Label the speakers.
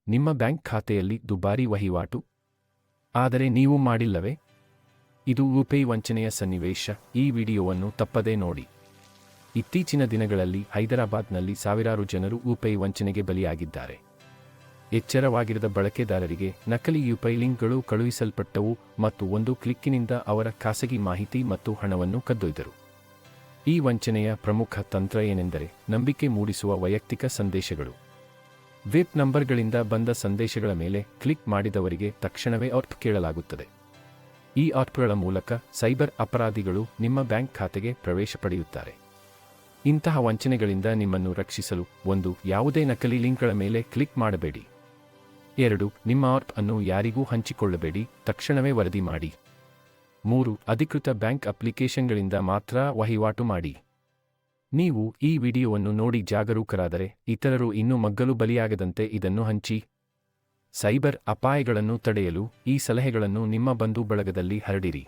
Speaker 1: ನಿಮ್ಮ ಬ್ಯಾಂಕ್ ಖಾತೆಯಲ್ಲಿ ದುಬಾರಿ ವಹಿವಾಟು? ಆದರೆ ನೀವು ಮಾಡಿಲ್ಲವೇ? ಇದು ಯುಪಿಐ ವಂಚನೆಯ ಸನ್ನಿವೇಶ. ಈ ವಿಡಿಯೋವನ್ನು ತಪ್ಪದೇ ನೋಡಿ. ಇತ್ತೀಚಿನ ದಿನಗಳಲ್ಲಿ ಹೈದರಾಬಾದ್ನಲ್ಲಿ ಸಾವಿರಾರು ಜನರು ಯುಪಿಐ ವಂಚನೆಗೆ ಬಲಿಯಾಗಿದ್ದಾರೆ. ಎಚ್ಚರವಾಗಿರದ ಬಳಕೆದಾರರಿಗೆ ನಕಲಿ ಯುಪಿಐ ಲಿಂಕ್ಗಳು ಕಳುಹಿಸಲ್ಪಟ್ಟವು ಮತ್ತು ಒಂದು ಕ್ಲಿಕ್ಕಿನಿಂದ ಅವರ ಖಾಸಗಿ ಮಾಹಿತಿ ಮತ್ತು ಹಣವನ್ನು ಕದ್ದೊಯ್ದರು. ಈ ವಂಚನೆಯ ಪ್ರಮುಖ ತಂತ್ರ ಏನೆಂದರೆ ನಂಬಿಕೆ ಮೂಡಿಸುವ ವೈಯಕ್ತಿಕ ಸಂದೇಶಗಳು. ವೆಬ್ ನಂಬರ್ಗಳಿಂದ ಬಂದ ಸಂದೇಶಗಳ ಮೇಲೆ ಕ್ಲಿಕ್ ಮಾಡಿದವರಿಗೆ ತಕ್ಷಣವೇ ಆರ್ಪ್ ಕೇಳಲಾಗುತ್ತದೆ. ಈ ಆರ್ಪ್ಗಳ ಮೂಲಕ ಸೈಬರ್ ಅಪರಾಧಿಗಳು ನಿಮ್ಮ ಬ್ಯಾಂಕ್ ಖಾತೆಗೆ ಪ್ರವೇಶ ಪಡೆಯುತ್ತಾರೆ. ಇಂತಹ ವಂಚನೆಗಳಿಂದ ನಿಮ್ಮನ್ನು ರಕ್ಷಿಸಲು 1. ಯಾವುದೇ ನಕಲಿ ಲಿಂಕ್ಗಳ ಮೇಲೆ ಕ್ಲಿಕ್ ಮಾಡಬೇಡಿ. 2. ನಿಮ್ಮ ಆರ್ಪ್ ಅನ್ನು ಯಾರಿಗೂ ಹಂಚಿಕೊಳ್ಳಬೇಡಿ, ತಕ್ಷಣವೇ ವರದಿ ಮಾಡಿ. 3. ಅಧಿಕೃತ ಬ್ಯಾಂಕ್ ಅಪ್ಲಿಕೇಶನ್ಗಳಿಂದ ಮಾತ್ರ ವಹಿವಾಟು ಮಾಡಿ. ನೀವು ಈ ವಿಡಿಯೋವನ್ನು ನೋಡಿ ಜಾಗರೂಕರಾದರೆ ಇತರರು ಇನ್ನೂ ಮಗ್ಗಲು ಬಲಿಯಾಗದಂತೆ ಇದನ್ನು ಹಂಚಿ. ಸೈಬರ್ ಅಪಾಯಗಳನ್ನು ತಡೆಯಲು ಈ ಸಲಹೆಗಳನ್ನು ನಿಮ್ಮ ಬಂಧು ಬಳಗದಲ್ಲಿ ಹರಡಿರಿ.